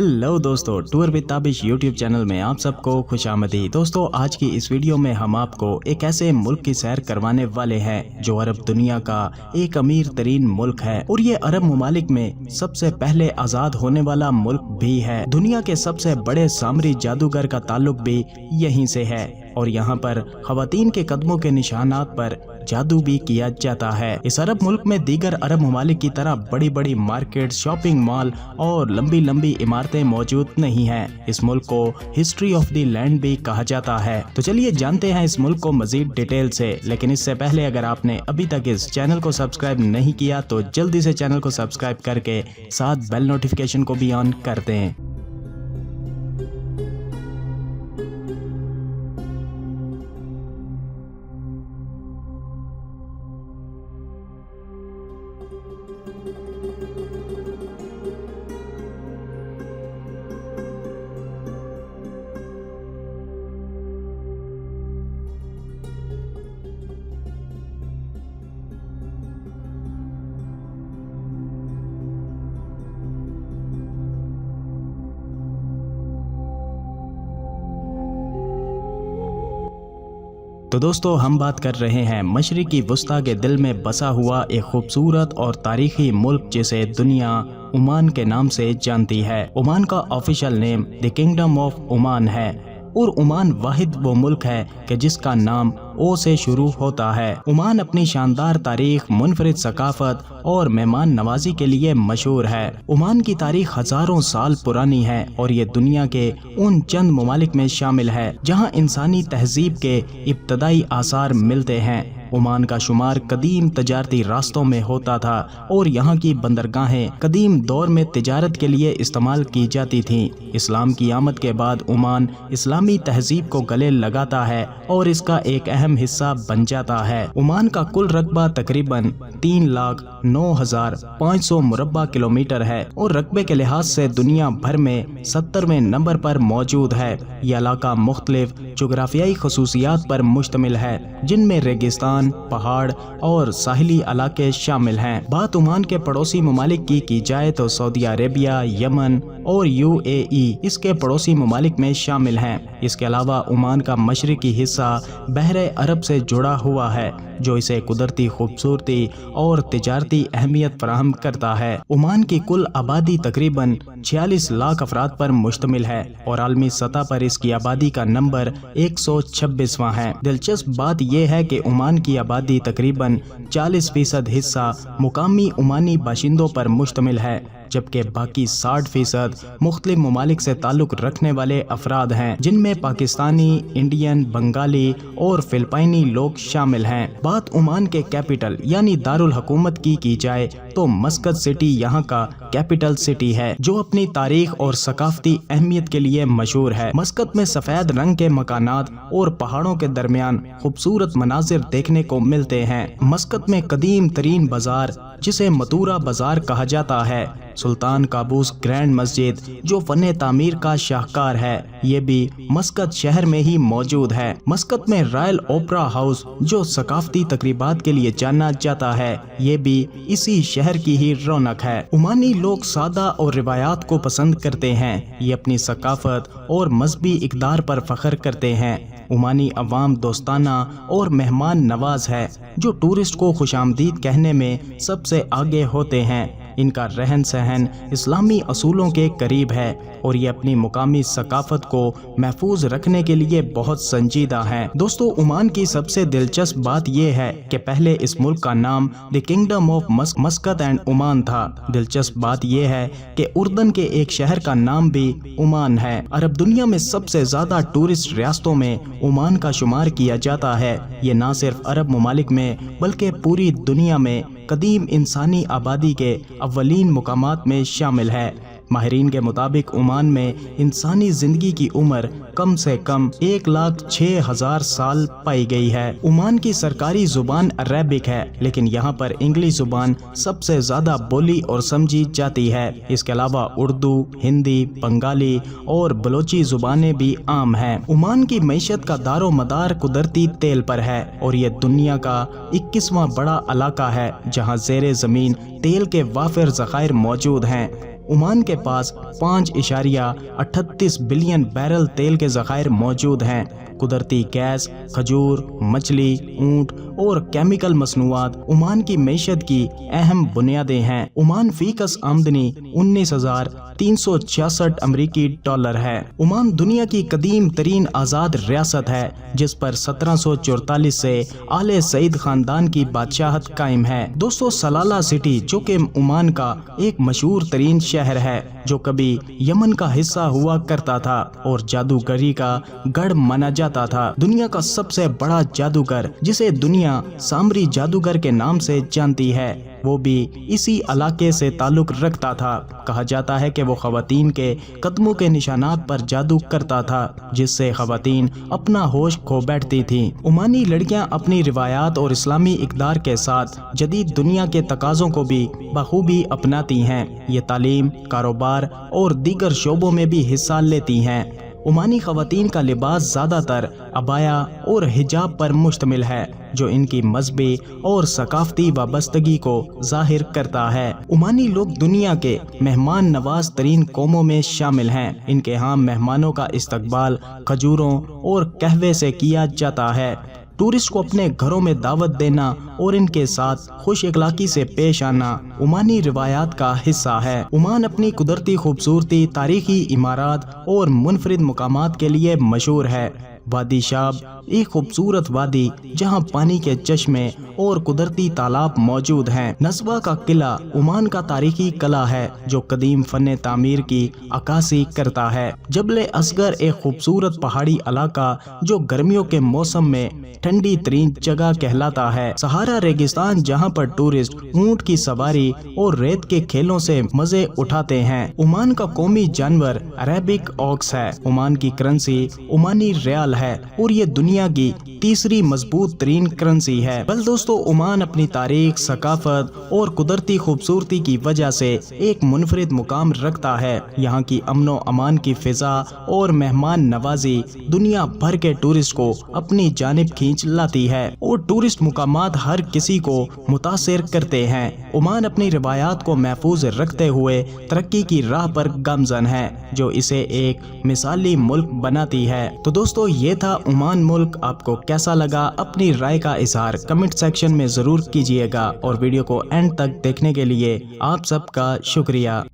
Hello दोस्तों, tour with Tabish YouTube channel में आप सबको खुश आमदी। दोस्तों, आज की इस वीडियो में हम आपको एक ऐसे मुल्क की सैर करवाने वाले हैं जो अरब दुनिया का एक अमीर तरीन मुल्क है और ये अरब ममालिक में सबसे पहले आजाद होने वाला मुल्क भी है। दुनिया के सबसे बड़े सामरी जादूगर का ताल्लुक भी यहीं से है और यहाँ पर खवातीन के कदमों के निशानात पर जादू भी किया जाता है। इस अरब मुल्क में दीगर अरब ममालिक की तरह बड़ी बड़ी मार्केट, शॉपिंग मॉल और लंबी लंबी इमारतें मौजूद नहीं हैं। इस मुल्क को हिस्ट्री ऑफ द लैंड भी कहा जाता है। तो चलिए जानते हैं इस मुल्क को मजीद डिटेल से। लेकिन इससे पहले अगर आपने अभी तक इस चैनल को सब्सक्राइब नहीं किया तो जल्दी से चैनल को सब्सक्राइब करके साथ बेल नोटिफिकेशन को भी ऑन कर दें। तो दोस्तों, हम बात कर रहे हैं मशरिकी वुस्ता के दिल में बसा हुआ एक खूबसूरत और तारीखी मुल्क जिसे दुनिया ओमान के नाम से जानती है। ओमान का official name the kingdom of Oman है और ओमान वाहिद वो मुल्क है कि जिसका नाम ओ से शुरू होता है। ओमान अपनी शानदार तारीख, मुनफरिद सकाफत और मेहमान नवाजी के लिए मशहूर है। ओमान की तारीख हजारों साल पुरानी है और ये दुनिया के उन चंद ममालिक में शामिल है जहाँ इंसानी तहजीब के इब्तदाई आसार मिलते हैं। ओमान का शुमार कदीम तजारती रास्तों में होता था और यहाँ की बंदरगाहें कदीम दौर में तिजारत के लिए इस्तेमाल की जाती थीं। इस्लाम की आमद के बाद ओमान इस्लामी तहजीब को गले लगाता है और इसका एक अहम हिस्सा बन जाता है। ओमान का कुल रकबा तकरीबन 3,09,500 मुरब्बा किलोमीटर है और रकबे के लिहाज से दुनिया भर में 70वें नंबर पर मौजूद है। यह इलाका मुख्तलिफ जोग्राफियाई खसूसियात पर मुश्तमिल है जिनमें रेगिस्तान, पहाड़ और साहिली इलाके शामिल हैं। बात ओमान के पड़ोसी ममालिक की जाए तो सऊदी अरेबिया, यमन और UAE इसके पड़ोसी ममालिक में शामिल हैं। इसके अलावा ओमान का मशरिकी हिस्सा बहरे अरब से जुड़ा हुआ है जो इसे कुदरती खूबसूरती और तिजारती अहमियत फराहम करता है। ओमान की कुल आबादी तकरीबन 46 लाख अफराद पर मुश्तमिल है और आलमी सतह पर इसकी आबादी का नंबर 126वां है। दिलचस्प बात यह है कि ओमान की आबादी तकरीबन 40% हिस्सा मुकामी ओमानी बाशिंदों पर मुश्तमिल है जबकि बाकी 60% मुख्तलिफ ममालिक से ताल्लुक रखने वाले अफराद हैं जिनमें पाकिस्तानी, इंडियन, बंगाली और फिलिपाइनी लोग शामिल हैं। बात ओमान के कैपिटल यानी दारुल हुकूमत की जाए तो मस्कत सिटी यहाँ का कैपिटल सिटी है जो अपनी तारीख और सकाफती अहमियत के लिए मशहूर है। मस्कत में सफेद रंग के मकानात और पहाड़ों के दरमियान खूबसूरत मनाजिर देखने को मिलते हैं। मस्कत में कदीम तरीन बाजार जिसे मतूरा बाजार कहा जाता है, सुल्तान काबूस ग्रैंड मस्जिद जो फन तामीर का शाहकार है, ये भी मस्कत शहर में ही मौजूद है। मस्कत में रॉयल ओपरा हाउस जो सकाफती तकरीबात के लिए जाना जाता है, ये भी इसी शहर की ही रौनक है। ओमानी लोग सादा और रिवायात को पसंद करते हैं। ये अपनी सकाफत और मजहबी इक़दार पर फख्र करते हैं। ओमानी अवाम दोस्ताना और मेहमान नवाज है जो टूरिस्ट को खुशामदीद कहने में सबसे आगे होते हैं। इनका रहन सहन इस्लामी असूलों के करीब है और ये अपनी मुकामी सकाफत को महफूज रखने के लिए बहुत संजीदा हैं। दोस्तों, ओमान की सबसे दिलचस्प बात यह है कि पहले इस मुल्क का नाम the kingdom of मस्कत and Oman था। दिलचस्प बात यह है कि उर्दन के एक शहर का नाम भी ओमान है। अरब दुनिया में सबसे ज्यादा टूरिस्ट रियासतों में ओमान का शुमार किया जाता है। ये न सिर्फ अरब ममालिक में बल्कि पूरी दुनिया में कदीम इंसानी आबादी के अव्वलीन मुकामात में शामिल है। माहिरीन के मुताबिक ओमान में इंसानी जिंदगी की उम्र कम से कम 1,06,000 साल पाई गई है। ओमान की सरकारी जुबान अरेबिक है लेकिन यहाँ पर इंग्लिश जुबान सबसे ज्यादा बोली और समझी जाती है। इसके अलावा उर्दू, हिंदी, बंगाली और बलोची जुबानें भी आम हैं। ओमान की मईशत का दारो मदार कुदरती तेल पर है और ये दुनिया का 21वां बड़ा इलाका है जहाँ ज़ेरे ज़मीन तेल के वाफिर ज़खायर मौजूद हैं। ओमान के पास 5.38 बिलियन बैरल तेल के ज़खायर मौजूद हैं। कुदरती गैस, खजूर, मछली, ऊंट और केमिकल मसनूआत ओमान की मईशत की अहम बुनियादें हैं। ओमान फीकस आमदनी 19,366 अमरीकी डॉलर है। ओमान दुनिया की कदीम तरीन आज़ाद रियासत है जिस पर 1744 से आले सईद खानदान की बादशाहत कायम है। दोस्तों, सलाला सिटी जो कि ओमान का एक मशहूर तरीन शहर है जो कभी यमन का हिस्सा हुआ करता था और जादूगरी का गढ़ माना जाता था। दुनिया का सबसे बड़ा जादूगर जिसे दुनिया सामरी जादूगर के नाम से जानती है वो भी इसी इलाके से ताल्लुक रखता था। कहा जाता है कि वो खवातीन के कदमों के निशानात पर जादू करता था जिससे खवातीन अपना होश खो बैठती थीं। ओमानी लड़कियां अपनी रिवायात और इस्लामी इक़दार के साथ जदीद दुनिया के तकाज़ों को भी बखूबी अपनाती हैं। ये तालीम, कारोबार और दीगर शोबों में भी हिस्सा लेती हैं। ओमानी खवातीन का लिबास ज़्यादातर अबाया और हिजाब पर मुश्तमिल है जो इनकी मजहबी और सकाफती वाबस्तगी को जाहिर करता है। ओमानी लोग दुनिया के मेहमान नवाज तरीन कौमों में शामिल हैं। इनके यहाँ मेहमानों का इस्तकबाल खजूरों और कहवे से किया जाता है। टूरिस्ट को अपने घरों में दावत देना और इनके साथ खुश इखलाकी से पेश आना ओमानी रिवायात का हिस्सा है। ओमान अपनी कुदरती खूबसूरती, तारीखी इमारत और मुनफरिद मुकामात के लिए मशहूर है। वादी शाब एक खूबसूरत वादी जहां पानी के चश्मे और कुदरती तालाब मौजूद हैं। नस्बा का किला ओमान का तारीखी कला है जो कदीम फन तामीर की अक्कासी करता है। जबल असगर एक खूबसूरत पहाड़ी इलाका जो गर्मियों के मौसम में ठंडी तरीन जगह कहलाता है। सहारा रेगिस्तान जहां पर टूरिस्ट ऊंट की सवारी और रेत के खेलों से मजे उठाते हैं। ओमान का कौमी जानवर अरेबिक ऑक्स है। ओमान की करेंसी ओमानी रियाल है और ये दुनिया की तीसरी मजबूत तरीन करेंसी है। बल दोस्तों, ओमान अपनी तारीख, सकाफत और कुदरती खूबसूरती की वजह से एक मुनफरिद मुकाम रखता है। यहाँ की अमनो अमान की फिजा और मेहमान नवाजी दुनिया भर के टूरिस्ट को अपनी जानिब खींच लाती है और टूरिस्ट मुकामात हर किसी को मुतासिर करते हैं। ओमान अपनी रिवायात को महफूज रखते हुए तरक्की की राह पर गामजन है जो इसे एक मिसाली मुल्क बनाती है। तो दोस्तों, ये था ओमान मुल्क। आपको कैसा लगा? अपनी राय का इजहार कमेंट सेक्शन में जरूर कीजिएगा और वीडियो को एंड तक देखने के लिए आप सबका शुक्रिया।